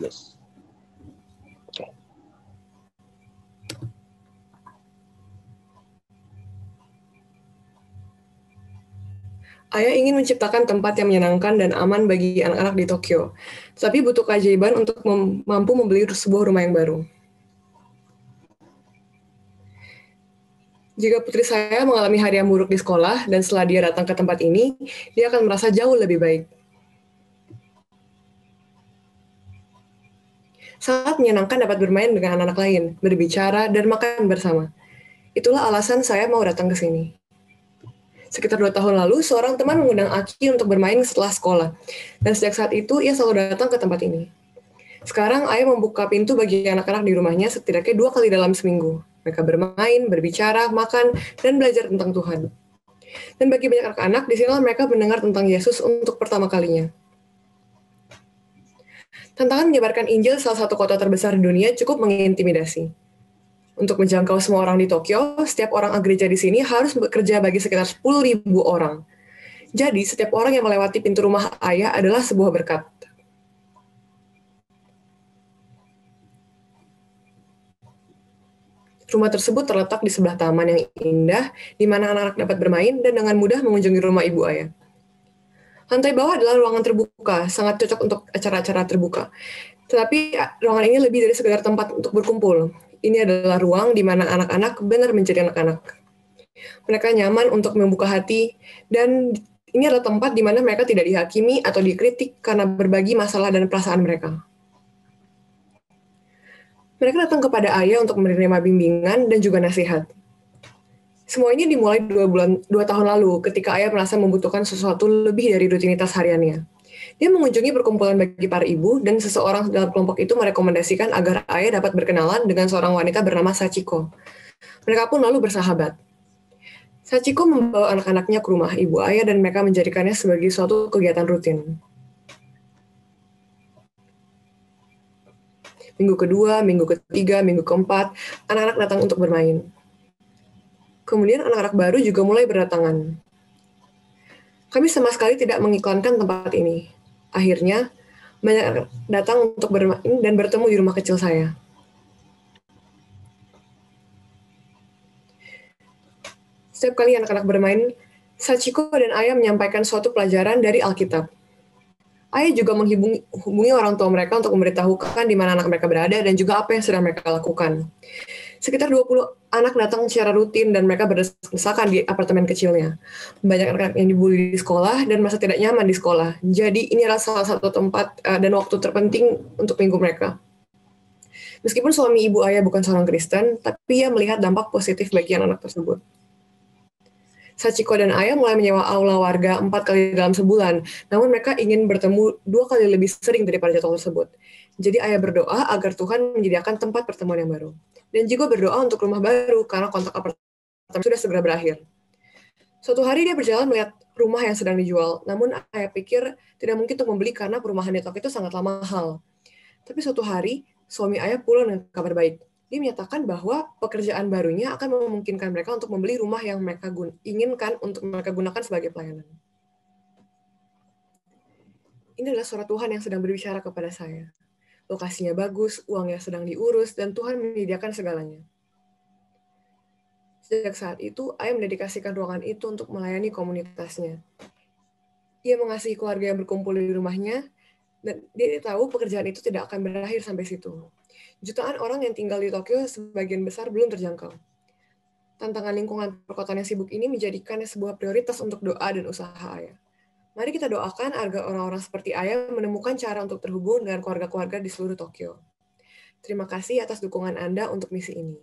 Yes. Okay. Ayah ingin menciptakan tempat yang menyenangkan dan aman bagi anak-anak di Tokyo, tapi butuh keajaiban untuk mampu membeli sebuah rumah yang baru. Jika putri saya mengalami hari yang buruk di sekolah dan setelah dia datang ke tempat ini, dia akan merasa jauh lebih baik. Sangat menyenangkan dapat bermain dengan anak-anak lain, berbicara, dan makan bersama. Itulah alasan saya mau datang ke sini. Sekitar 2 tahun lalu, seorang teman mengundang Aki untuk bermain setelah sekolah. Dan sejak saat itu, ia selalu datang ke tempat ini. Sekarang, ayah membuka pintu bagi anak-anak di rumahnya setidaknya 2 kali dalam seminggu. Mereka bermain, berbicara, makan, dan belajar tentang Tuhan. Dan bagi banyak anak-anak, di sinilah mereka mendengar tentang Yesus untuk pertama kalinya. Tantangan menyebarkan Injil salah satu kota terbesar di dunia cukup mengintimidasi. Untuk menjangkau semua orang di Tokyo, setiap orang gereja di sini harus bekerja bagi sekitar 10.000 orang. Jadi, setiap orang yang melewati pintu rumah ayah adalah sebuah berkat. Rumah tersebut terletak di sebelah taman yang indah, di mana anak-anak dapat bermain dan dengan mudah mengunjungi rumah ibu ayah. Lantai bawah adalah ruangan terbuka, sangat cocok untuk acara-acara terbuka. Tetapi ruangan ini lebih dari sekedar tempat untuk berkumpul. Ini adalah ruang di mana anak-anak benar menjadi anak-anak. Mereka nyaman untuk membuka hati, dan ini adalah tempat di mana mereka tidak dihakimi atau dikritik karena berbagi masalah dan perasaan mereka. Mereka datang kepada ayah untuk menerima bimbingan dan juga nasihat. Semua ini dimulai 2 tahun lalu ketika ayah merasa membutuhkan sesuatu lebih dari rutinitas hariannya. Dia mengunjungi perkumpulan bagi para ibu dan seseorang dalam kelompok itu merekomendasikan agar ayah dapat berkenalan dengan seorang wanita bernama Sachiko. Mereka pun lalu bersahabat. Sachiko membawa anak-anaknya ke rumah ibu ayah dan mereka menjadikannya sebagai suatu kegiatan rutin. Minggu kedua, minggu ketiga, minggu keempat, anak-anak datang untuk bermain. Kemudian anak-anak baru juga mulai berdatangan. Kami sama sekali tidak mengiklankan tempat ini. Akhirnya, banyak datang untuk bermain dan bertemu di rumah kecil saya. Setiap kali anak-anak bermain, Sachiko dan ayah menyampaikan suatu pelajaran dari Alkitab. Ayah juga menghubungi orang tua mereka untuk memberitahukan di mana anak mereka berada dan juga apa yang sedang mereka lakukan. Sekitar 20 anak datang secara rutin dan mereka berdesakan di apartemen kecilnya. Banyak anak-anak yang dibully di sekolah dan merasa tidak nyaman di sekolah. Jadi ini adalah salah satu tempat dan waktu terpenting untuk minggu mereka. Meskipun suami ibu ayah bukan seorang Kristen, tapi ia melihat dampak positif bagi anak-anak tersebut. Sachiko dan ayah mulai menyewa aula warga 4 kali dalam sebulan, namun mereka ingin bertemu 2 kali lebih sering daripada jadwal tersebut. Jadi ayah berdoa agar Tuhan menyediakan tempat pertemuan yang baru. Dan juga berdoa untuk rumah baru karena kontrak apartemen sudah segera berakhir. Suatu hari dia berjalan melihat rumah yang sedang dijual, namun ayah pikir tidak mungkin untuk membeli karena perumahan di Tokyo itu sangatlah mahal. Tapi suatu hari, suami ayah pulang dengan kabar baik. Dia menyatakan bahwa pekerjaan barunya akan memungkinkan mereka untuk membeli rumah yang mereka inginkan untuk mereka gunakan sebagai pelayanan. Ini adalah suara Tuhan yang sedang berbicara kepada saya. Lokasinya bagus, uangnya sedang diurus, dan Tuhan menyediakan segalanya. Sejak saat itu, ayah mendedikasikan ruangan itu untuk melayani komunitasnya. Ia mengasihi keluarga yang berkumpul di rumahnya, dan dia tahu pekerjaan itu tidak akan berakhir sampai situ. Jutaan orang yang tinggal di Tokyo sebagian besar belum terjangkau. Tantangan lingkungan perkotaan yang sibuk ini menjadikannya sebuah prioritas untuk doa dan usaha ayah. Mari kita doakan agar orang-orang seperti ayah menemukan cara untuk terhubung dengan keluarga-keluarga di seluruh Tokyo. Terima kasih atas dukungan Anda untuk misi ini.